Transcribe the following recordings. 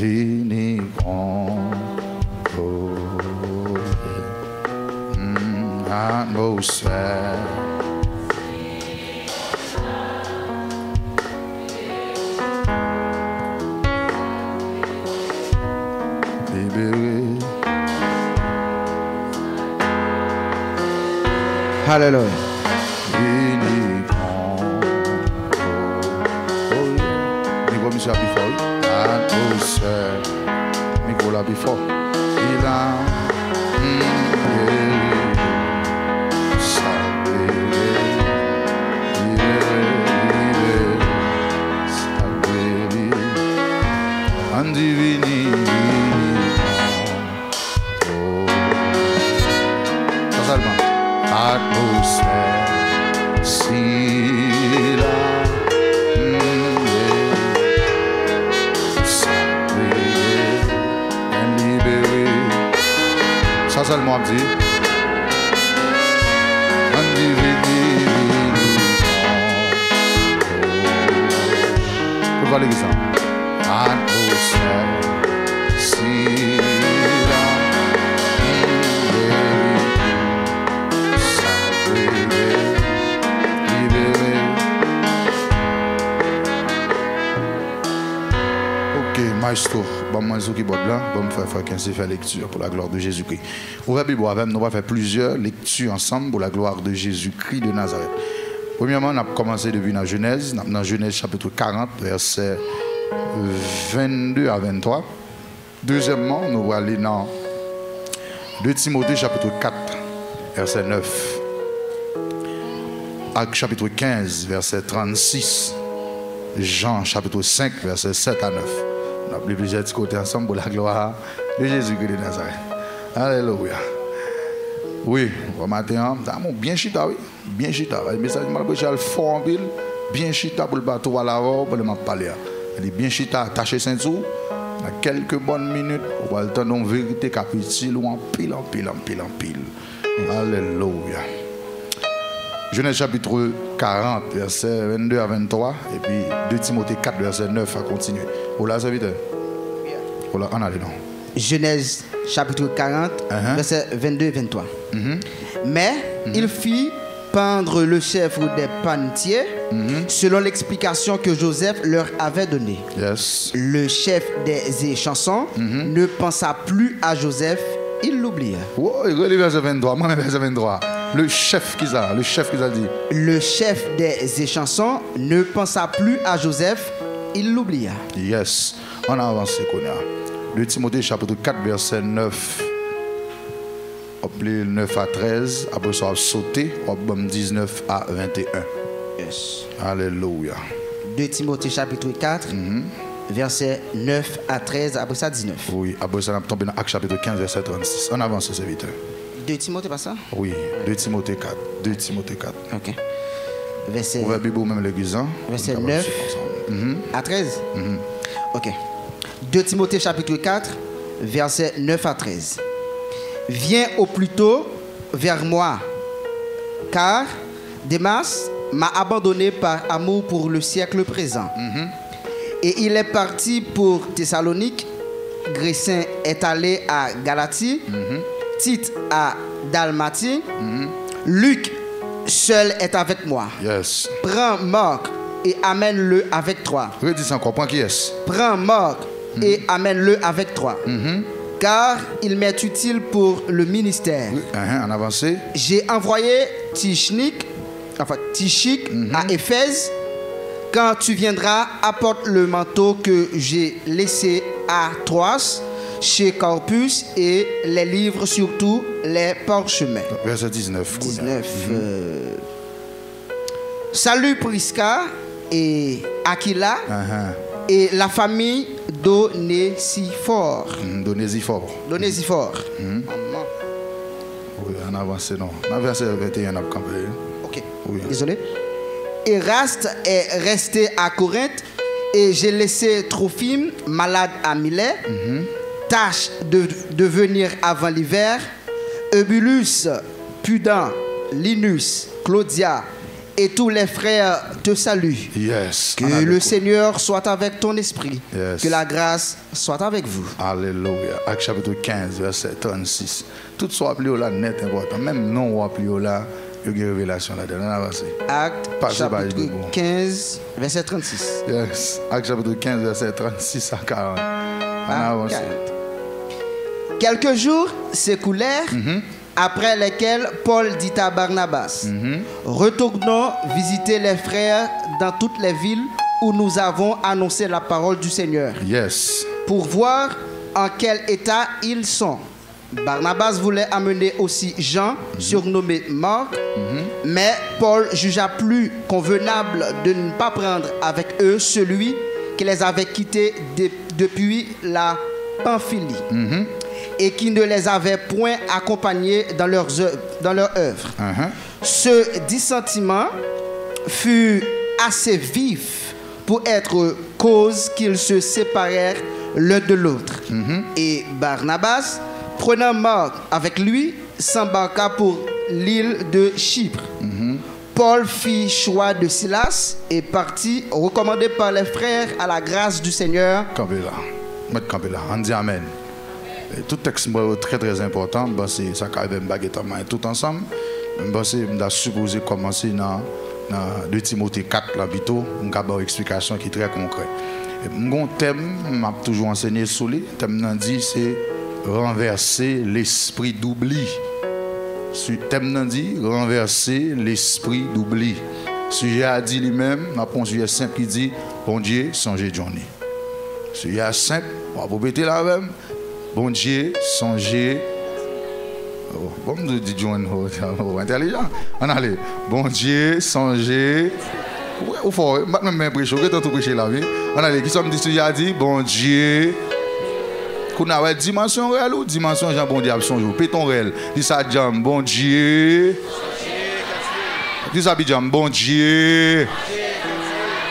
Vini atmosphère. Libéré. Alléluia. Vini Monsieur before atmosphère. Nicolas before. Il a Divini, atmosphère, si la libéré, ça seulement dit, vous voyez ça? Atmosphère, si la libéré. Ok, maestro, bon, moi, qui boit là, bon, faire 15 faire lecture pour la gloire de Jésus-Christ. Ouvrez la Bible avec nous, on va faire plusieurs lectures ensemble pour la gloire de Jésus-Christ de Nazareth. Premièrement, on a commencé depuis la Genèse, dans Genèse chapitre 40, verset 22 à 23. Deuxièmement, nous allons aller dans 2 Timothée chapitre 4, verset 9. Actes chapitre 15, verset 36. Jean chapitre 5, verset 7 à 9. On a pris plusieurs petits côtés ensemble pour la gloire de Jésus-Christ de Nazareth. Alléluia. Oui, au matin, bien chita, oui. Bien chita. Le message de fort en ville, bien chita pour le bateau à l'avant, pour le parler. Il est bien chita, attaché ceinture. Dans quelques bonnes minutes, on va le temps d'une vérité capitule ou en pile, en pile, en pile, en pile. Alléluia. Genèse chapitre 40, verset 22 à 23. Et puis 2 Timothée 4, verset 9 à continuer. Voilà, ça vite. Voilà, on a les noms. Genèse chapitre 40, verset 22 et 23. Mais il fit pendre le chef des panetiers selon l'explication que Joseph leur avait donnée. Yes. Le chef des échansons ne pensa plus à Joseph, il l'oublia. Oh, il verset 23, moi-même verset 23. Le chef qui a dit. Le chef des échansons ne pensa plus à Joseph, il l'oublia. Yes. On a avancé, Konya. 2 Timothée chapitre 4, verset 9. Appelé 9 à 13. Après ça, sauté. 19 à 21. Yes. Alléluia. 2 Timothée chapitre 4, verset 9 à 13. Après ça, 19. Oui. Après ça, on a tombé dans Actes chapitre 15, verset 36. On avance, c'est vite. 2 Timothée, pas ça? Oui. 2 Timothée 4. 2 Timothée 4. Ok. Verset. On va Bible même l'église. Verset 9 à 13. Ok. 2 Timothée chapitre 4, verset 9 à 13. Viens au plus tôt vers moi, car Démas m'a abandonné par amour pour le siècle présent. Et il est parti pour Thessalonique, Grécin est allé à Galatie, Tite à Dalmatie, Luc seul est avec moi. Yes. Prends Marc et amène-le avec toi. Redis ça encore, point qui est. Prends Marc et amène-le avec toi. Car il m'est utile pour le ministère. En avancé. J'ai envoyé Tichik à Éphèse. Quand tu viendras, apporte le manteau que j'ai laissé à Troas, chez Corpus, et les livres, surtout les parchemins. Verset 19. 19. Salut Prisca et Aquila et la famille d'Onésiphore. D'Onésiphore. Oui, en avancé, non. En verset 21, on a campé. Ok. Oui. Désolé. Eraste est resté à Corinthe et j'ai laissé Trophime, malade à Milet. Tâche de venir avant l'hiver. Eubulus, Pudent, Linus, Claudia et tous les frères te saluent. Yes. Que le Seigneur soit avec ton esprit. Yes. Que la grâce soit avec vous. Alléluia. Acte chapitre 15, verset 36. Tout soit appelé là net important. Même non ou appelé là, il y a une révélation là-dedans. Acte chapitre 15, verset 36. Yes. Acte chapitre 15, verset 36 à 40. On avance. Quelques jours s'écoulèrent, après lesquels Paul dit à Barnabas, retournons visiter les frères dans toutes les villes où nous avons annoncé la parole du Seigneur, Yes. pour voir en quel état ils sont. Barnabas voulait amener aussi Jean, surnommé Marc, mais Paul jugea plus convenable de ne pas prendre avec eux celui qui les avait quittés depuis la Pamphylie et qui ne les avait point accompagnés dans leur œuvre. Ce dissentiment fut assez vif pour être cause qu'ils se séparèrent l'un de l'autre. Et Barnabas, prenant Marc avec lui, s'embarqua pour l'île de Chypre. Paul fit choix de Silas et partit, recommandé par les frères à la grâce du Seigneur. Campez là. Mettre campé là. On dit Amen. Et tout texte est très très important. C'est ça qui arrive tout ensemble. C'est supposé commencer dans 2 Timothée 4 là bientôt. On a une explication qui est très concrète. Mon thème, m'a toujours enseigné sur lui. Le thème dit c'est renverser l'esprit d'oubli. Le thème dit renverser l'esprit d'oubli. Le sujet a dit lui-même, on a un sujet simple qui dit bon Dieu, songez Johnny. Le sujet simple, on va vous péter là même. Bon Dieu, songez. Bon, nous dit John, intelligent. On allait. Bon Dieu, songez. Ou fort, maintenant même prêcher, que tant tout prêcher la vie. On allait. Qui sommes dit a dit bon Dieu. Qu'on a dimension réelle ou dimension Jean bon Dieu a songe. Péton réel. Dis ça jam bon Dieu. Dis ça jam bon Dieu.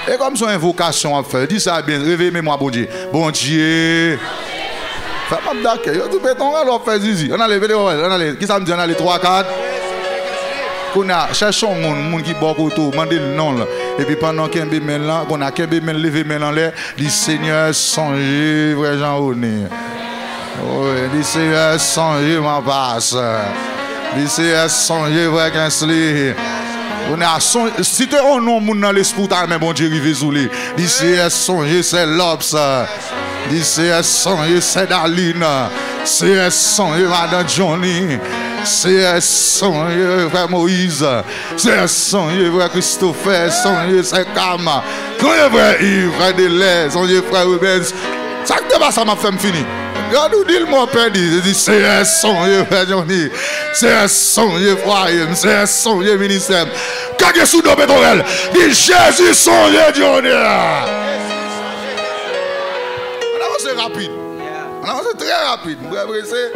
Et comme son invocation à faire, dis ça bien, réveillez moi bon Dieu. Bon Dieu. Fais-moi d'accord, yo tout béton alors fait zizi. On a levé on a qui ça me dit on a les 3 4. Qu'on a cherchons monde qui boit autour, mandez le nom là. Et puis pendant qu'un men là, qu'on a qu'un men levé men en l'air, dit Seigneur songez vrai Jean René. Oui, dit Seigneur songez ma passe. Dit Seigneur songez vrai Kinsley. On a son si tu un nom moun dans l'esprit ta mais bon Dieu rivé sous lui. Dit Seigneur songez c'est l'obs. Dit c'est songez c'est Daline. C'est songez madame Johnny. C'est songez frère Moïse. C'est songez frère Christopher. Songez c'est Kama. Songez frère Yves, frère Delez. Songez frère Rubens. Ça que pas ça m'a fait fini. Regarde où dit mon père dit c'est songez frère Johnny. C'est songez frère. C'est songez ministère. Quand est sous nos bétorel. Dit Jésus songez Johnny. C'est rapide. C'est très rapide. C'est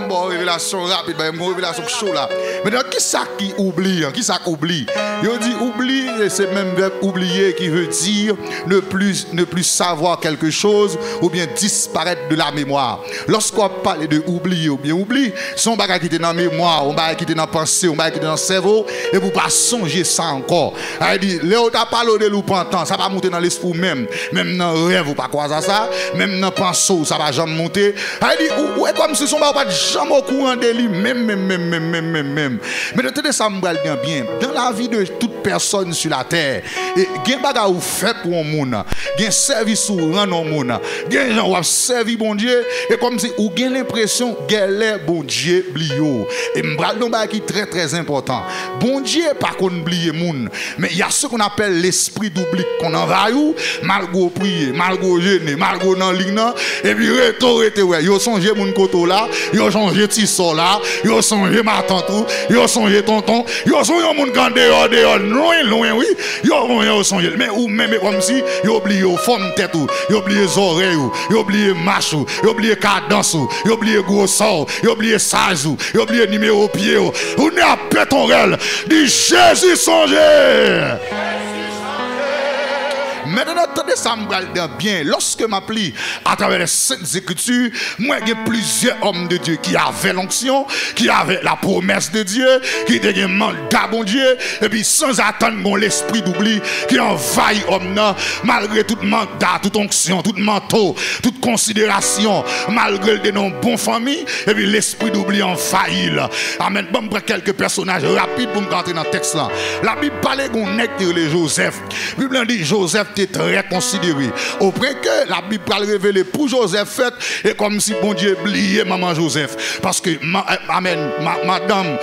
bon révélation rapide, bon révélation chaud là. Mais dans qui ça qui oublie, qui ça oublie? Il dit oublie, c'est même verbe oublier qui veut dire ne plus savoir quelque chose ou bien disparaître de la mémoire. Lorsqu'on parle de oublier ou bien oublie, son bagage qui était dans la mémoire, on bagage qui était dans la pensée, on bagage qui était dans le cerveau et vous pas songer ça encore. Il dit Léo t'a parlé de loupantant, ça va monter dans l'esprit même dans le rêve ou pas quoi ça, même dans pensée ça va jamais monter. Il dit ou est comme si son bagage pas jamais au courant de lui même. Mais de tout ça me bien dans la vie de toute personne sur la terre et gen bagage ou fait pour un monde, gen service ou rend un monde, gen gens ou servi bon Dieu et comme si ou gen l'impression galère bon Dieu blio et m'bral don bagage qui très très important. Bon Dieu pas qu'on oublier monde, mais il y a ce qu'on appelle l'esprit d'oubli qu'on envahit ou malgré prier, malgré jeûner, malgré dans ligne et puis retourner ouais, yo songe mon koto là, yo songe tiso là, yo songe ma tante, yo songe tonton, yo songe mon grand dehors loin oui, yo songe mais ou même comme si yo oublié forme tête ou, yo oublié oreilles ou, yo oublié marche ou, yo oublié cadence ou, yo oublié gros sort, yo oublié size ou, yo oublié numéro pied ou. On est à pétorel, dit Jésus songe. Mais Maintenant, attendez ça me bien. Lorsque m'appli à travers les Saintes Écritures, moi, il y a plusieurs hommes de Dieu qui avaient l'onction, qui avaient la promesse de Dieu, qui étaient un mandat bon Dieu, et puis sans attendre l'esprit d'oubli qui envahit homme là, malgré tout mandat, toute onction, tout manteau, toute considération, malgré des noms bonnes familles, et puis l'esprit d'oubli envahit là. Amen. Bon, je prends quelques personnages rapides pour me rentrer dans le texte là. La Bible parle qu'on est les Joseph. La Bible dit Joseph était très considéré. Au point que la Bible parle révéler pour Joseph fait et comme si bon Dieu oubliait maman Joseph. Parce que amen, madame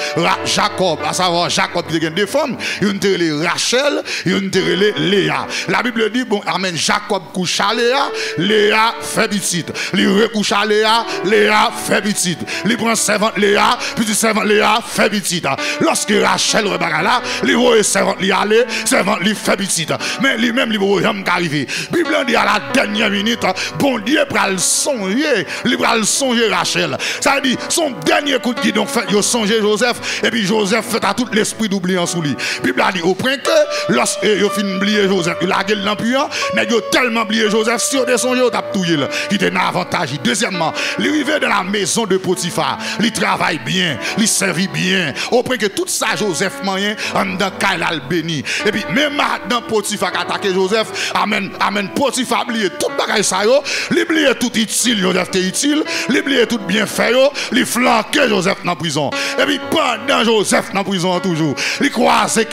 Jacob, à savoir Jacob qui a deux femmes, une terrelée Rachel et une terrelée Léa. La Bible dit bon amen, Jacob couche à Léa, Léa fait petite. Il recouche à Léa, Léa fait petite. Il prend servante Léa, puis servante Léa fait petite. Lorsque Rachel rebaga là, il voit servante Léa aller, servante lui fait petite. Mais lui-même il voit jamais arriver. Bible dit à la dernière minute, bon Dieu pral songer, il pral songer Rachel. Ça dit son dernier coup de guidon fait il songer Joseph et puis Joseph fait à tout l'esprit d'oubli en sous lui. Bible a dit au point que lorsque il fin oublier Joseph, il a gueule dans puant, mais il tellement oublié Joseph si on descend il t'a touyer là. Il était un avantage. Deuxièmement, il arrivé dans la maison de Potiphar, il travaille bien, il servit bien. Au point que tout ça Joseph moyen en dans Kailal béni. Et puis même dans Potiphar qui attaqué Joseph, amen, amen, Potiphar oublié tout bagage ça yo, il oublié tout utile, Joseph était utile, il oublié tout bien fait yo, il flanqué Joseph dans prison. Et puis pendant Joseph dans prison toujours, il croisait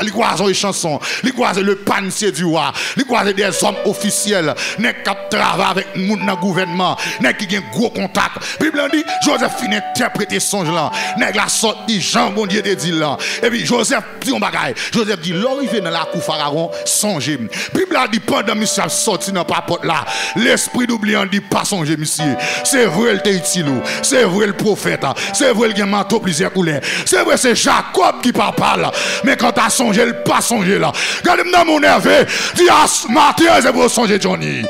il croisait les chansons, il croisait le panier du roi, il croisait des hommes officiels, n'est cap travail avec moun dans gouvernement, n'est qui a gros contact. Bible dit Joseph finit interpréter songe là, n'est la sortie Jean bon Dieu de dit là. Et puis Joseph dit on bagaille. Joseph dit l'arrivée dans la cour pharaon songez. Bible dit pendant monsieur sorti dans la porte là, l'esprit d'oubliant dit pas songer monsieur. C'est vrai il était utile, c'est vrai le prophète, c'est vrai il a manteau plusieurs couleurs. C'est vrai c'est Jacob qui parle. Mais quand t'as songé, il pas songé là. Regardez dans mon nerf, dis à ce matin c'est pour songer Johnny.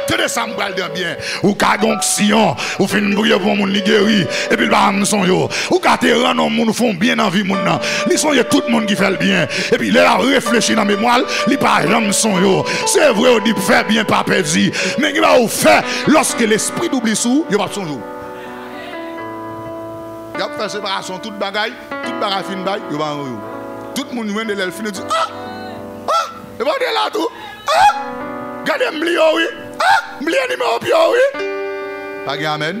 Tenez ça me parle bien. Ou ka onction, ou fin briller pour moun li guéri et puis va me songe. Ou ka te rendre moun font bien dans vie moun nan. Li songe tout le monde qui fait le bien et puis il a réfléchi dans mémoire, li pas jamais songe. C'est vrai on dit faire bien pas perdu, mais il va ou faire lorsque l'esprit d'oubli sous, il va pas songe. Il a fait séparation toute bagaille fin bail, il va en tout le monde vient de l'elfine dit et va là tout. Regardez m'li oui. M'li numéro pio oui. Pas amen.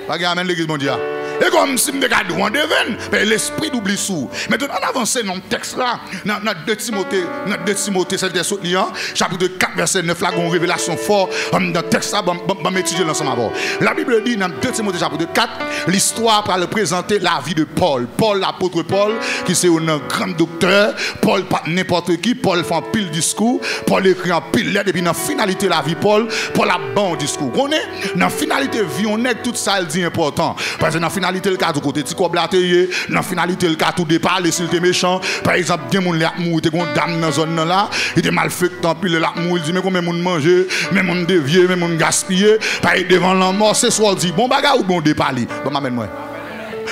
Pas amen l'église mondiale. Et comme si je regarde on devine, l'esprit d'oubli sous. Maintenant on avance dans le texte là, dans 2 Timothée, c'est chapitre 4 verset 9 là, une révélation forte dans le texte là, on va étudier l'ensemble avant. La Bible dit dans 2 Timothée chapitre 4, l'histoire pour le présenter la vie de Paul. Paul, l'apôtre Paul, qui c'est un grand docteur. Paul pas n'importe qui, Paul fait un pile discours, Paul écrit un pile lettre et puis dans la finalité la vie Paul a bon discours. On est dans la finalité vie, on est tout ça il dit important. Parce que dans la finalité le cas du côté Tico Blaté, dans la finalité le cas tout départ, les s'il était méchant. Par exemple, des gens qui ont été dame dans zone là, il était mal fait tant pis le il dit mais combien de monde manger, mais mon dévier, mais mon gaspiller, par devant la mort, c'est soit dit bon bagarre ou bon déparler. Bon m'amène moi.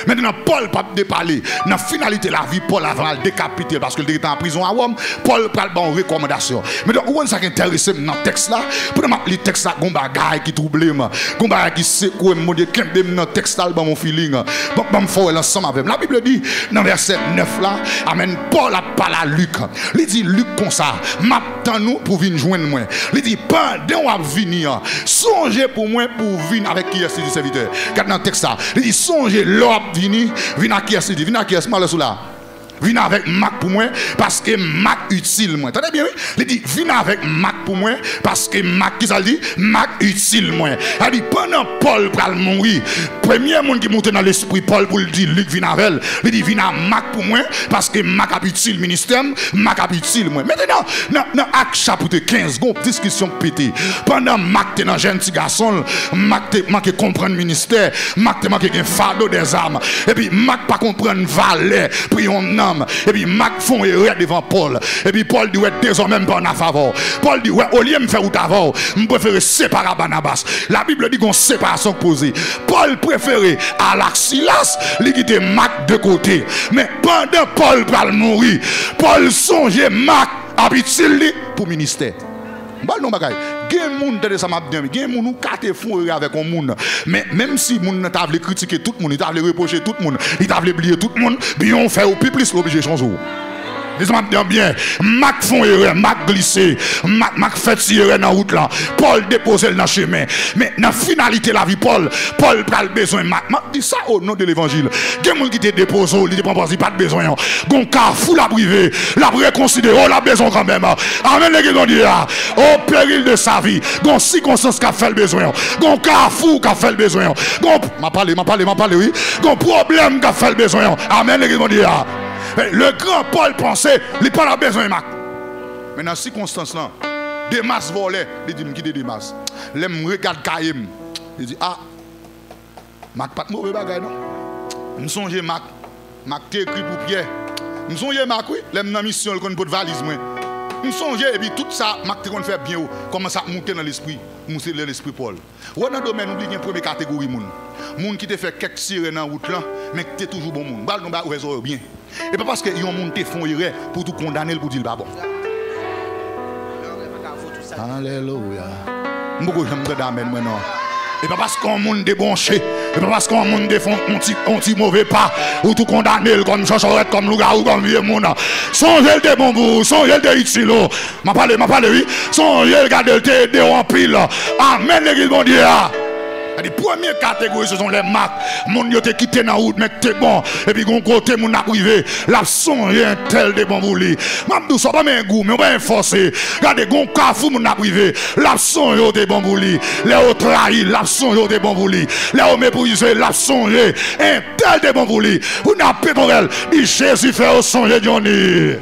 Maintenant, Paul pas déparler. Dans la finalité de la vie, Paul a le décapité parce qu'il était en prison à Rome. Paul prend une recommandation. Mais donc, où est-ce qui intéresse dans le texte là? Pour le texte là, il y a des bagages qui troublent, des bagages qui secouent, mon Dieu, dans le texte là, mon feeling. Donc, je vais faire l'ensemble avec. La Bible dit, dans verset 9 là, amen, Paul a parlé à Luc. Il dit, Luc comme ça, m'attend nous pour venir joindre moi. Il dit, pendant qu'on va venir, songez pour moi pour venir avec qui est-ce du serviteur. Quand dans le texte là, il dit, songez l'homme. Vini à qui est-ce dit, vini à qui est-ce mal sous là. Viens avec Mac pour moi parce que Mac utile moi. Attendez bien oui. Il dit viens avec Mac pour moi parce que Mac qui ça dit Mac utile moi. Il dit pendant Paul pral mourir, premier monde qui monte dans l'esprit Paul pour le dire Luc viens avec elle. Il dit viens à Mac pour moi parce que Mac a utile ministère, Mac a utile moi. Maintenant dans Acte chapitre 15, gon discussion pété. Pendant Mac t'es dans jeune petit garçon, Mac t'es manqué comprendre ministère, Mac t'es manqué un fardeau des armes. Et puis Mac pas comprendre valeur pour un et puis Mac font erreur devant Paul. Et puis Paul dit ouais désormais pas en faveur. Paul dit ouais au lieu de me faire ou t'avant, je préfère séparer Barnabas. La Bible dit qu'on séparation posée. Paul préférait à l'Axilas, il quittait Mac de côté. Mais pendant Paul va mourir, Paul songeait Mac habituel pour ministère. Bon non bagay. Gen moun de ça m'a bien, gen moun ou kate fond avec un monde. Mais même si moun t'a voulu critiquer tout le monde, il t'a voulu reprocher tout le monde, il t'a voulu oublier tout le monde, bien on fait au plus l'obligé changer. Les gens bien, Mac font erreur, Mac glissé, Mac fait tirer dans la route là, Paul déposé dans le chemin. Mais dans la finalité de la vie, Paul a besoin de Mac. Mac dit ça au nom de l'évangile. Il y a des gens qui te déposent, il ne pas de besoin. Gon carrefour la privé, la réconsidérer, oh la besoin quand même. Amen les gens au péril de sa vie, gon circonstance qui a fait le besoin, gon carrefour qui a fait le besoin, gon m'a parlé oui, gon problème qui a fait le besoin. Amen les gens. Le grand Paul pensait, il n'a pas besoin de Mac. Mais dans ces circonstances-là, Demas volait, il dit, je quitte Demas. Il me regarde Kaïm. Il dit, ah, Mac pas de mauvais bagage, non? Je songe Mac t'es écrit pour Pierre. Je songe Mac, oui, il m'a mission, il connaît pas de valise. Je songe, et puis tout ça, Mac te fait bien, comment ça monter dans l'esprit, monter dans l'esprit Paul. Ou dans le domaine, on dit qu'il y a une première catégorie, moun qui te fait quelques sirènes dans la route là, mais qui est toujours bon moun. Bal non ba réseau bien. Et pas parce que yon moun te font erreur pour tout condamner pour dire pas bon. Alléluia. M'boko j'aime d'amen moi non. Et pas parce qu'on moun débranché, et pas parce qu'on moun défend un petit mauvais pas ou tout condamner comme chachorette comme loup-garou comme vieux moun. Songez de bon bout, songez de utile. M'a parlé oui. Songez regarder te de en pile. Amen l'église bon Dieu. La première catégorie, ce sont les marques. Mon Dieu, t'es quitté dans la route, mais t'es bon. Et puis, mon côté, mon arrivé. La son, il y a un tel de bon bouli. Mamdou, ça pas un goût, mais on va forcer. Regardez, mon cafou, mon arrivé. La son, il y a des bon bouli. Les autres trahis, la son, il y a des bon bouli. Les autres méprisés, la son, il y a un tel de bon bouli. Vous n'avez pas pour elle. Dit Jésus fait au son, il y a Johnny.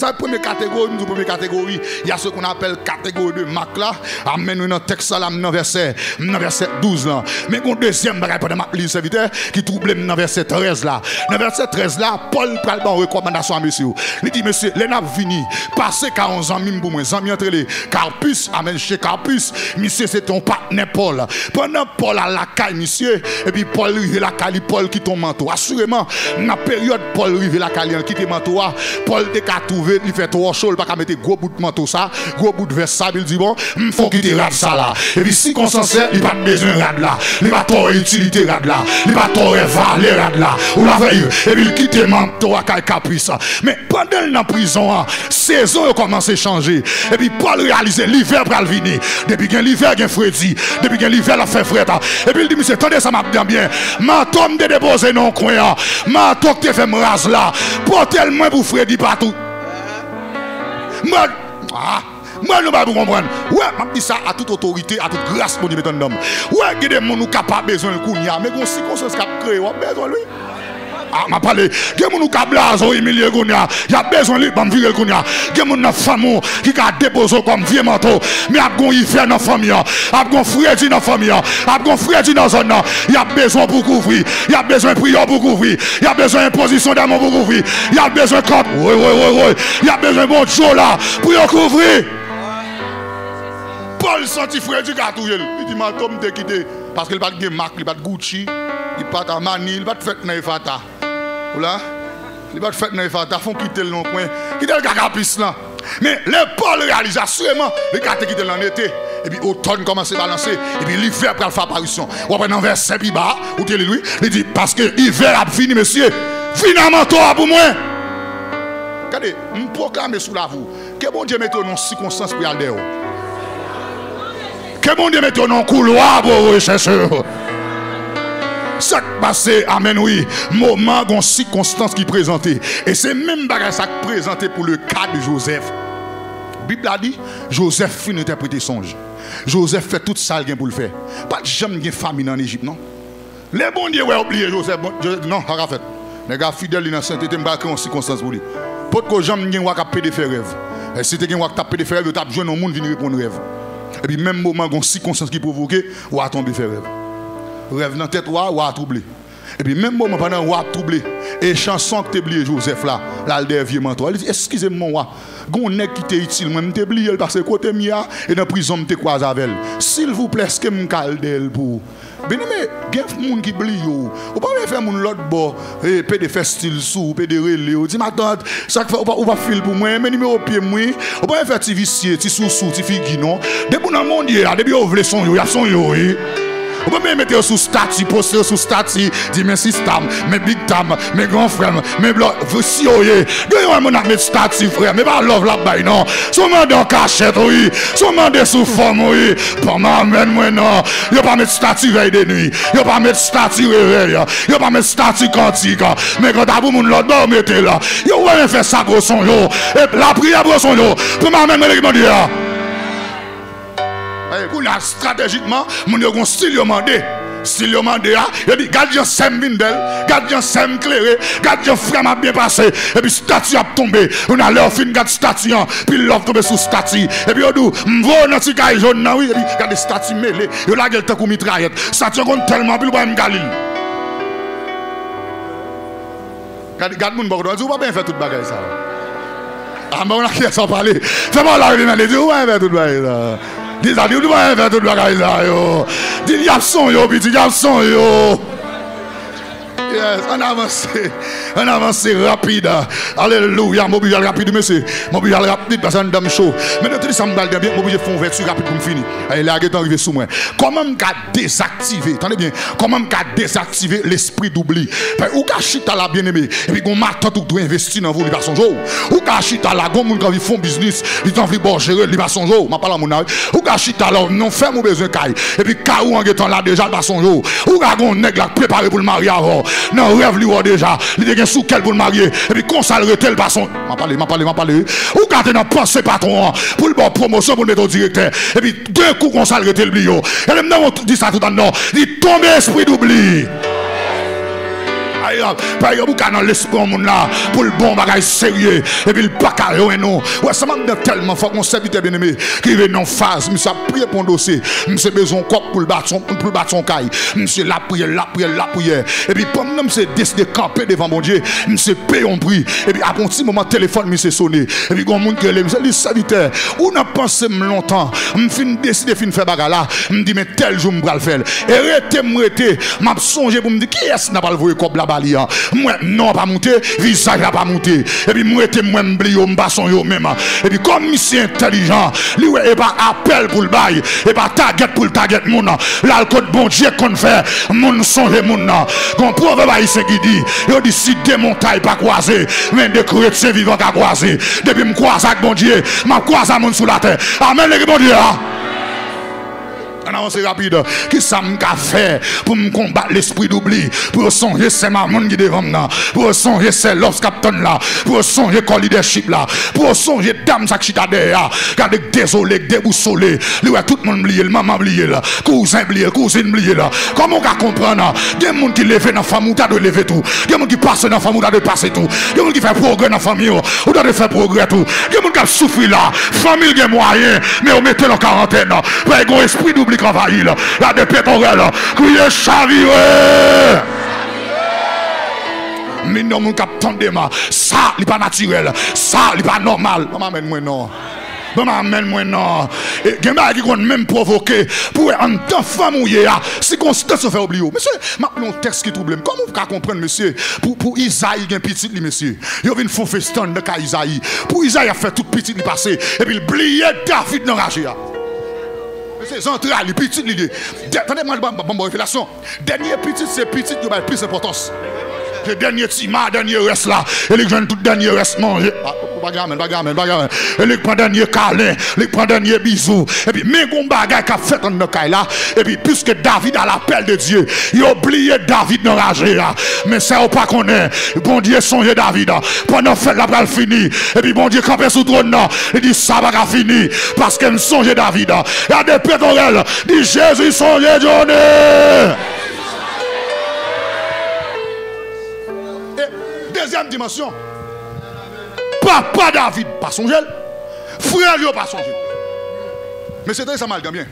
Dans la première catégorie, il y a ce qu'on appelle catégorie de marque là. Amen, nous dans le texte là, dans verset 12 là. Mais il y a un deuxième bagage pendant ma liste serviteur qui trouble dans verset 13 là. Dans verset 13 là, Paul prend une recommandation à monsieur. Il dit, monsieur, les n'a vini, passé 40 ans, même pour moi, amis entre les Carpus, amen, chez Carpus, monsieur, c'est ton partenaire Paul. Pendant Paul à la caille, monsieur, et puis Paul rive la caille, Paul quitte ton manteau. Assurément, dans la période Paul rive la caille, quitte le manteau, Paul décate. Il fait trop chaud, il pas mettre gros bout de manteau ça, gros bout de veste ça, il dit bon, il faut quitter rad ça là. Et puis si qu'on s'en sert, il pas besoin de rad là, il pas trop utilité rad là, il pas trop valer rad là. Ou la veille, et puis il quitte manteau à caprice. Mais pendant la prison, saison a commencé à changer. Et puis Paul réalise l'hiver pour venir. Depuis que l'hiver a Freddy, depuis que l'hiver a fait fret. Et puis il dit monsieur, attendez ça m'a bien. Manteau me déposé dans le coin, manteau que te fait me rase là, portez le moins pour Freddy partout. Moi, je ne pas comprendre. Ouais, je dis ça à toute autorité, à toute grâce, mon Dieu, ouais, il y a des gens qui sont capables de besoin de courir, mais il y a des circonstances qui ont créé, besoin de lui. Ah, m'a parlé, il y a des gens qui ont blasé, il y a besoin de lui, il y a des gens famille qui ont déposé comme vieux manteau, mais il y a des gens dans la famille, il y a des frères dans la famille, il y a des frères dans la zone, il y a besoin pour couvrir, il y a besoin de prière pour couvrir, il y a besoin de position d'amour pour couvrir, il y a besoin de compte, oui, il y a besoin de bon Dieu là pour couvrir. Paul senti frère du gâteau, il dit, manteau me quitté, parce qu'il n'a pas de marque, il n'a pas de Gucci, il n'a pas de Mani, il n'a pas de fête dans les Fata. Voilà, il va te faire dans les Fata, font quitter le long coin, quitter le cacapis là. Mais les Paul réalise assurément, les gars qui étaient en été, et puis automne commence à balancer, et puis l'hiver pour faire apparition. Ou après dans verset plus bas, ou lui, il dit, parce que l'hiver a fini, monsieur, finalement, toi pour moi. Regardez, je proclame sous la vous, que bon Dieu mette dans une circonstance pour aller. Que bon Dieu mette dans un couloir pour rechercher. Ça passé, amen, oui, moment, une circonstance qui présentait. Et c'est même bagage ça présenté pour le cas de Joseph. La Bible a dit, Joseph finit d'interpréter songe. Joseph fait tout ça pour le faire. Pas de jamais de famine en Égypte, non? Les bons dieux ont oublié Joseph. Non, pas fait. Les gars fidèles dans la sainteté, ils ont en circonstance pour lui. Pas que jamais de gens qui fait rêve. Et si tu as des rêve, tu as besoin d'un monde qui vient répondre rêve. Et puis même moment, une circonstance qui provoque, ou à tomber faire rêve. Rêve dans la tête ou à troubler. Et puis même moment pendant roi troublé et chanson que tu oublié Joseph là, là le dernier mentor. Il dit excusez-moi roi, gon nèg qui t'est utile moi m'te oublié parce que côté mia et dans prison m'te croisé avec elle. S'il vous plaît, est-ce que m'cal d'elle pour bien mais gen moun qui oublie yo. Ou pas faire moun l'autre bord et peut de faire style sous, peut de relé. Dit ma tante, ça fait ou pas fil pour moi, mais numéro pied moi. Ou pas faire ti vicier, ti sous ti figi non. Depuis dans monde là, depuis ou vle son yo, y a son yo. Vous pouvez mettre sous statut, poster sous statut, dire mes systèmes, mes big tam, mes grands frères, mes blancs, vous si oyez. Gagnez mon mettre statut frère, mais pas love la baille non. Souvent dans cachette oui, souvent des sous forme oui. Pas m'amène moi non. Yo pas mettre statut veille de nuit, yo pas mettre statut réveil, yo pas mettre statut cantique. Mais quand vous moun l'autre bord mettez là, yo ouais faire ça gros son yo. Et la prière gros son yo. Pour m'amène me le dire. Stratégiquement, mon yo gon style yo mandé. Style yo mandé a, yo dit gardien sem vindel, gardien sem clairé, gardien frère m'a bien passé et puis statue a tombé. On a leur fin garde statue puis l'offre tomber sous statue et puis yo dou m'vo dans ti kay jaune nan oui et puis garde statue mêlé. Yo la gueule tant kou mitraillette. Statue gon tellement puis pas m'galil. Garde moun boko, ou pas bien faire toute bagaille ça. Ah mais on a qui sans parler. Fais-moi la lui dit ou pas faire toute bagaille ça. Dis à lui, tu vas faire tout le bagage là, yo. Dis, y a son, yo, petit, y a son, yo. Yes, on avance rapide. Alléluia, mon obligé rapide, monsieur. Mon obligé rapide parce que c'est un dame chaud. Mais de tout ça, me bien, mon obligé font vertu rapide pour me finir. Et là, il est arrivé sous moi. Comment me désactiver, attendez bien, comment me désactiver l'esprit d'oubli? Ou kachita la bien-aimé, et puis on m'attend tout doit investir dans vous, il va son jour. Ou kachita la gomme, quand ils font business, ils ont envie de gérer, il va son jour. Ma parle à mon âge. Ou kachita la, non, fait mon besoin caille. Et puis, Kaou en étant là déjà, il va son jour. Ou kagon nègre là, préparé pour le mariage avant. Non, rêve lui déjà. Il est sous quel pour le marier. Et puis consacrer tel passon. M'a parlé. Ou quand on pensé patron pour le bon promotion pour le mettre au directeur. Et puis deux coups consacrer tel blio. Et même on dit ça tout en nom. Il tombe esprit d'oubli. Par exemple, dans l'esprit de monde là, pour le bon bagage sérieux, et puis le baccalauréat et non. Ouais, ça m'a tellement fort, mon serviteur bien aimé, qui vient en phase, monsieur a prié pour un dossier, monsieur besoin de cop pour le battre son caille, monsieur la prière. Et puis, pendant que monsieur décidé de camper devant mon Dieu, monsieur paye un prix, et puis, à un petit moment, téléphone, monsieur sonné, et puis, il y a un monde qui est là, monsieur dit, serviteur, ou n'a pensé longtemps, je décidé de faire bagage là, je me dis, mais tel jour, je vais le faire. Et arrêtez, m'a songé pour me dire, qui est-ce qui n'a pas le voyer comme là-bas? Moi non pas monter, visage n'a pas monter. Et puis moi était moi m'blié m'basson yo même. Et puis comme monsieur intelligent, lui et pas appel pour le bail, et pas target pour le target moun. Là le code bon Dieu qu'on fait, moun songe moun. Gon proverbe haïtien qui dit, yo dit si des montagnes pas croiser, mais des chrétiens vivants qu'à croiser. Depuis me croise avec bon Dieu, m'a croise à moun sous la terre. Amen les bon Dieu. On avance rapide. Qui ça m'a fait pour me combattre l'esprit d'oubli? Pour songer c'est ma monde qui devant moi. Pour songer c'est l'offre captain là. Pour songer co leadership là. Pour songer dame ça qui chita derrière. Regardez désolé, déboussolé. Lui tout le monde oublié, le maman oublié là. Cousin oublié, cousine oublié là. Comment on va comprendre? Il y a des gens qui lèvent dans la famille, doit lever tout. Il y a des gens qui passent dans la famille, doit passer tout. Il y a des gens qui font progrès dans la famille, ou doit faire progrès tout. Il y a des gens qui souffrent là. Famille a moyen, mais on mettait en quarantaine. Pas un esprit d'oubli envahi là, la de pétrole là, crier chaviré. Mais non, mon capitaine de ma, ça n'est pas naturel, ça n'est pas normal. Maman amène moi non. Maman amène moi non. Et quelqu'un qui compte même provoquer pour un temps famouillé, si constant se fait oublier. Monsieur, maintenant texte qui trouble. Comment vous pouvez comprendre monsieur pour Isaïe un petit li monsieur. Il vient faire festin de Isaïe. Pour Isaïe a fait tout petit li passé et puis il oublié David dans rage. C'est entrailles, les petites lignes. Attendez-moi, bonne révélation. Dernier petit, c'est petit qui a plus d'importance. Le dernier tima, dernier reste là. Et les jeunes tout dernier reste manger. Bagarre. Et les prend dernier câlin, les prend dernier bisou. Et puis, mais gon bagay qu'a fait dans nos cailles là. Et puis, puisque David a l'appel de Dieu, il a oublié David dans la rage là. Mais ça, on pas connaît. Bon Dieu songe David. Pendant fête la pral fini. Et puis, bon Dieu campé sous trône là. Il dit ça va fini. Parce qu'il songe David. Il y a des pétroliers. Dit Jésus songe Johnny. Deuxième dimension. Papa David, pas songer. Frère, yo pas songer. Mais c'est très ça mal bien.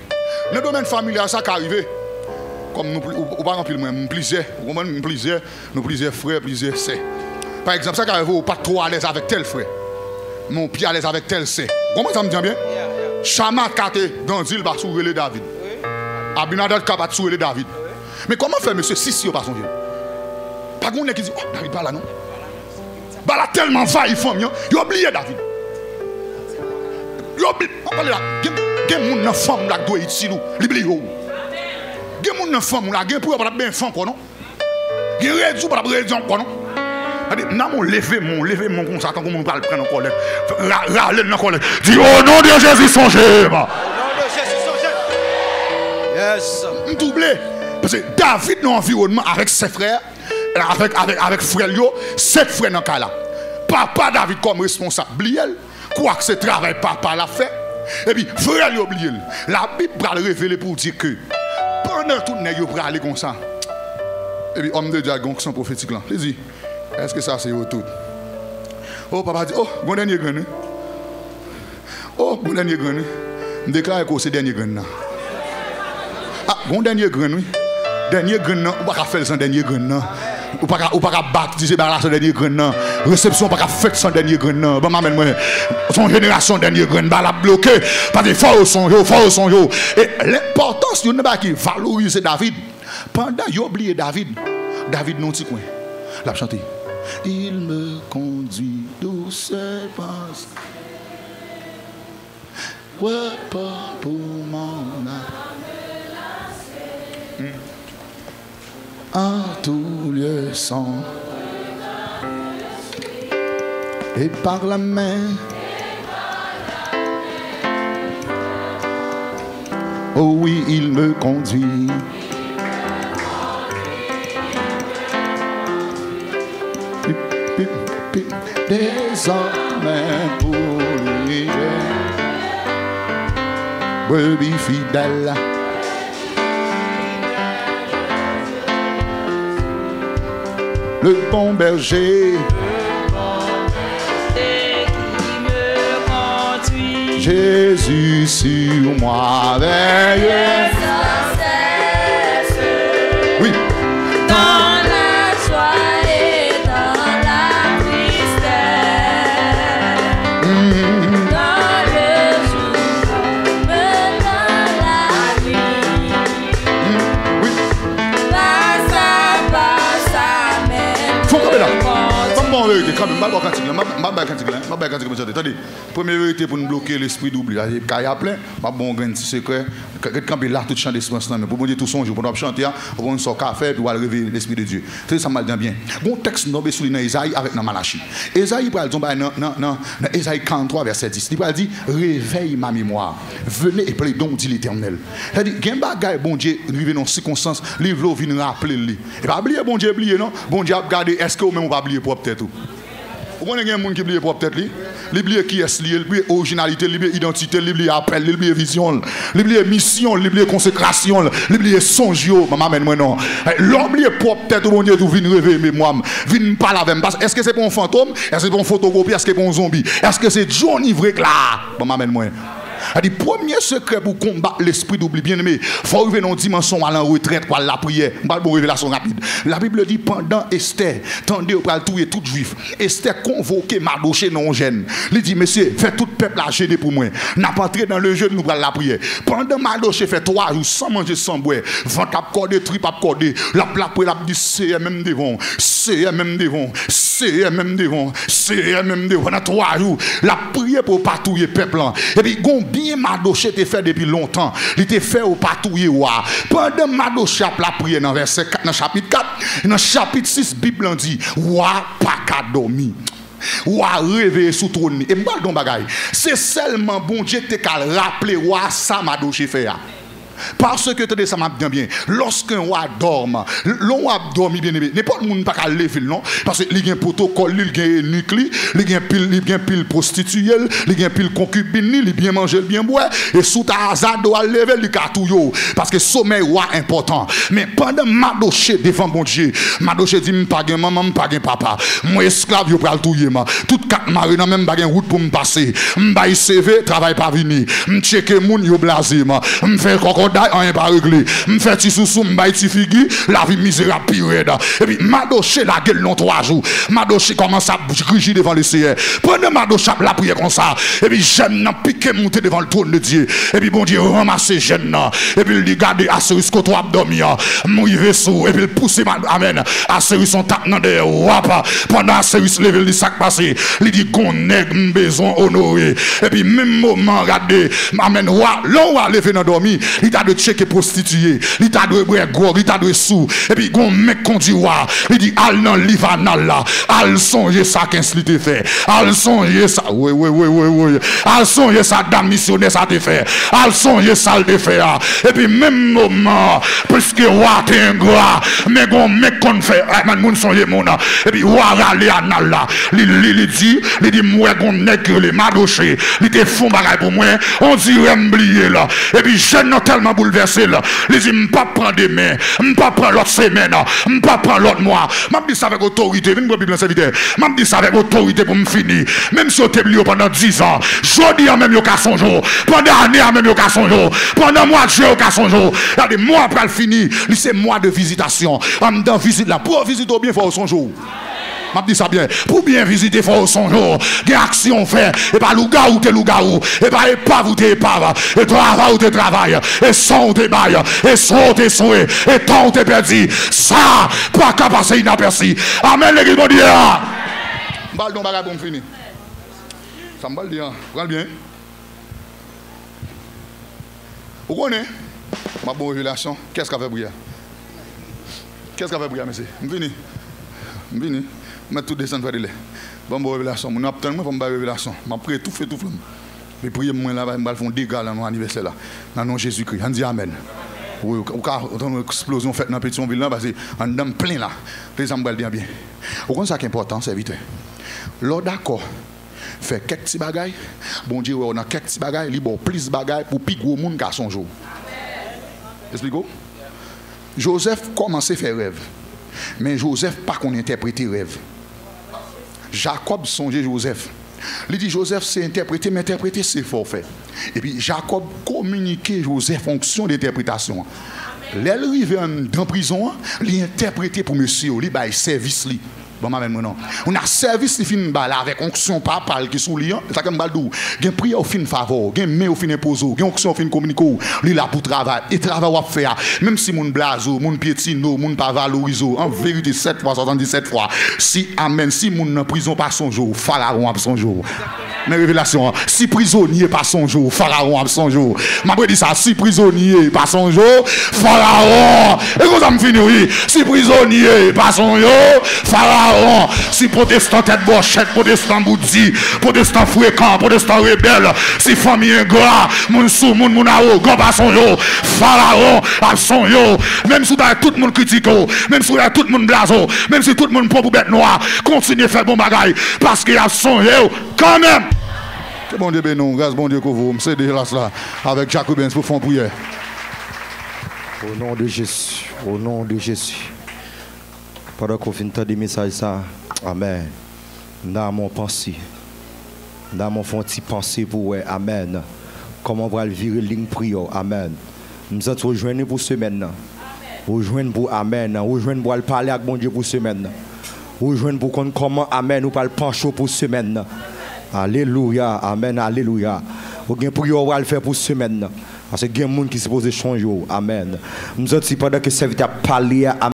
Le domaine familial, ça qui arrive. comme nous, ou pas remplir moi, plusieurs frères, plusieurs sœurs. Par exemple, ça qui arrive, ou pas trop à l'aise avec tel frère. Non, plus à l'aise avec tel sœur. Comment ça me dit bien? Chama kate dans il va soulever David. Abinadab va soulever David. Mais comment faire monsieur si pas son vieux? Pas qu'on qui dit oh David pas là non. Bah là tellement failli femme, il a oublié David. Il a oublié. On parle là, gen moun nan femme là doit ici nous, l'oublie yo. Gen moun nan femme là, gen pour pas bien femme quoi non? Gen réduit pas réduit quoi non? N'a mon lever mon comme ça tant qu'on nous parle prendre en colère. Râler dans colère. Dis au nom de Jésus songez. Au nom de Jésus songez. Yes. Doublé parce que David dans l'environnement avec ses frères avec frère Lio, 7 frères dans cas là. Papa David comme responsable bliel, quoi que ce travail papa l'a fait. Et puis frère Lio bliel. La Bible va le révéler pour dire que pendant tout nèg yo aller comme ça. Et puis homme de Dieu son prophétique là. Il dit est-ce que ça c'est tout? Oh papa dit oh bon dernier grain. Oh bon dernier grain. Me déclare que c'est dernier grain là. Ah bon dernier grain oui. Dernier grain là, on pas faire sans dernier grain là. Ou pas baptiser par là sans dernier grain là. Réception pas faire sans dernier grain là. Bon m'amène moi son génération dernier grain ba la bloquer parce que fort son yo. Et l'importance de pas qui valoriser David. Pendant yo oublié David non petit coin. L'a chanté. Il me conduit doucement. Ouais, pas pour mon âme. En tout lieu sans. Et par la main. Oh oui, il me conduit. Désormais pour lui, brebis fidèle. Le bon berger qui me conduit. Jésus sur moi veille. Oui. Dans la joie et dans la tristesse, dans le jour comme dans la nuit, Oui. passe à même. Faut comme là. Bon vérité quand même, ma cantique. Attendez, première vérité pour nous bloquer l'esprit d'oubli. Quand il y a plein, ma bon grain de secret. Quand il là tout chant d'espérance mais pour dire tout son jour pour nous chanter, pour nous sortir café puis réveiller l'esprit de Dieu. C'est ça m'a dit bien. Bon texte noble sur dans Isaïe avec dans Malachie. Isaïe parle dans Isaïe 43 verset 10. Il parle dit réveille ma mémoire. Venez et plaider donc dit l'Éternel. C'est-à-dire gen bagay bon Dieu rive dans circonstances, livre vient rappeler lui. Et pas oublier bon Dieu oublier non. Bon Dieu a regardé est-ce que ou même pas oublier propre tête tout. Vous connaissez un monde qui oublie propre tête lui? L'oublier qui est lié, l'oublier originalité, l'oublier identité, l'oublier appel, l'oublier vision, l'oublier mission, l'oublier consécration, l'oublier songe yo, maman amène moi non. L'oublier propre tête bon Dieu tout vinn réveiller mémoire, vinn parler avec parce est-ce que c'est pour un fantôme? Est-ce que c'est pour un photocopie? Est-ce que c'est pour un zombie? Est-ce que c'est Johnny vrai là? Maman amène moi. Le premier secret pour combattre l'esprit d'oubli, bien aimé, il faut arriver dans une dimension à la retraite pour la prière. Je vais vous révélation rapide. La Bible dit pendant Esther, tendez au pral tout tout juif. Esther convoqué Mardoché non gêne. Il dit monsieur, faites tout le peuple à gêner pour moi. N'a pas entré dans le jeûne nous pral la prière. Pendant Mardoché fait 3 jours sans manger sans boire, ventre à corder, trip à corder, la prière la dit c'est même devant, c'est même devant, c'est même devant, c'est même devant. Dans 3 jours, la prière pour patrouiller peuple. Et puis bien Mardoché te fait depuis longtemps. Il te fait au patrouiller wa. Pendant Mardoché a la prière dans verset 4 dans chapitre 4, dans chapitre 6 Bible dit wa pas qu'à dormir. Ou à réveiller sous trône. Et m'bal don bagay. C'est seulement bon Dieu te qu'à rappeler wa ça Mardoché fait. Parce que tu ça m'a bien. Lorsqu'un roi dorme, l'on roi dormi bien aimé. N'importe le monde pas qu'à lever non parce que il y a un protocole, il y a un nucléaire, il y a pile prostituée, il y a pile concubine, il bien manger, bien boire et sous ta hasard doit lever le cartouille parce que sommeil roi important. Mais pendant Mardoché devant bon Dieu, Mardoché dit pas gain maman, pas gain papa. Moi esclave yo pral touyer ma. Tout quatre mari dans même bagen route pour me passer. M'bay CV travail pas venir. M'checker moun yo blasé ma. M'fait cocotte bataille, rien pas réglé. M'fait ti sous m'bay ti figi, la vie misérable pire. Et puis Madoché la gueule long 3 jours. Madoché commence à grigir devant le Seigneur. Pendant Madoché la prière comme ça. Et puis jeune nan piqué monter devant le trône de Dieu. Et puis bon Dieu ramasse jeune nan. Et puis il dit garder Assyrus côté dormir. Mourir sous et puis il pousse amen. Assyrus son tape dans derrière wapa. Pendant Assyrus lever le sac passé, il dit qu'on nèg besoin honorer. Et puis même moment regardez amen roi, l'on va lever dans dormir, il t'a de checker prostituée, il t'a de boire gros, il t'a de sous. Et puis gon mec qu'on dit roi, il dit al dans Livanal là, al songer ça qu'est-ce qu'il te fait. Al songer ça. Oui. Al songer ça dame missionnaire ça te fait. Al songer ça le fait. Et puis même moment puisque roi t'es un gars, mais gon mec qu'on fait, man moun songer mon. Et puis roi rale anal là, il dit moi gon nèg le Madoché, il te font bagaille pour moi, on dirait m'oublier là. Et puis jeune tellement bouleversé là, il dit m'pas prendre demain, m'pas prendre l'autre semaine, m'pas prendre l'autre mois. M'a dit ça avec autorité, venez Bible serviteur. M'a dit ça avec autorité pour me finir. Même si on t'a oublié pendant 10 ans, jodi en même yo ka son jour, pendant année en même yo ka son jour, pendant mois de juillet yo ka son jour. Regardez moi après le fini, c'est mois de visitation. En dedans visite là, pour visiter bien faut son jour. M'a dit ça bien. Pour bien visiter, faut son jour. Des actions fait. Et pas loup-garou, t'es loup-garou. Et pas épave ou t'es épave. Et travail ou t'es travail. Et son ou t'es bail. Et son ou t'es souhait. Et temps ou t'es perdu. Ça, pas qu'à passer inaperçu. Amen, l'église de Dieu. Balle donc bagaille pour me finir. Ça me balle dire. Prends bien. Vous connaissez? Ma bonne révélation. Qu'est-ce qu'a fait Brouillard? Qu'est-ce qu'a fait Brouillard, monsieur? Je viens. Je tout descendre faire de lait. Bon, révélation. Je n'ai pas tellement de révélation. Je prie tout fait tout flamme. Je prie moi là, je vais faire des dégâts dans mon anniversaire là. Dans le nom de Jésus-Christ. On dit Amen. Oui, une explosion faite dans la petite ville là, parce qu'on est plein là. Les gens me disent bien. Vous comprenez ça qui est important, c'est vite. L'ordre d'accord. Fait quelques petits bagailles. Bon Dieu, on a quelques petits bagailles. Il y a plus de bagailles pour plus gros monde qu'à son jour. Expliquez-vous? Joseph commençait à faire rêve. Mais Joseph, pas qu'on interprétait rêve. Jacob songeait Joseph. Il dit Joseph c'est interprété, mais interpréter c'est forfait. Et puis Jacob communiquait Joseph en fonction d'interprétation. L'arrivée dans prison, il interprété pour monsieur, il a service. Bon, non. On a service qui finit avec onction papal qui sous liant, ça comme baldou. Gen prière au fin faveur, gen main au fin imposo, gen onction au fin communico, li là pour travail et travail à faire. Même si mon blazo, mon piétino, mon pas valoriso, en vérité 7 fois 77 fois. Si amen, si mon en prison pas son jour, pharaon a son jour. Mais révélation, si prisonnier pas son jour, pharaon a son jour. M'a dit ça, si prisonnier pas son jour, pharaon. Et quand ça me finit oui, si prisonnier pas son jour, pharaon. Si protestant tête bochette, protestant boudi, protestant fréquent, protestant rebelle, si famille ingrat, moun sou, moun aou, grand pas son yo, pharaon, a son yo, même si tout le monde critique, même si tout le monde blazo, même si tout le monde prend pour bête noire, continuez à faire bon bagaille, parce qu'il y a son yo, quand même. Que bon Dieu bénisse, grâce bon Dieu que vous, c'est déjà là, avec Jacobins pour faire prière. Au nom de Jésus, au nom de Jésus. Pendant qu'on finit des messages, ça, amen. Dans mon pensée, dans mon fond de pensée pour amen. Comment on va le virer ligne prière, amen. Nous sommes rejoignés pour semaine. Rejoignés pour amen. Rejoignés pour parler avec mon Dieu pour semaine. Rejoignés pour comment amen, nous parlons pencher pour semaine. Alléluia, amen, alléluia. Vous avez prière on va le faire pour semaine. Parce qu'il y a des gens qui se posent changer, amen. Nous sommes pendant que serviteur parler, amen.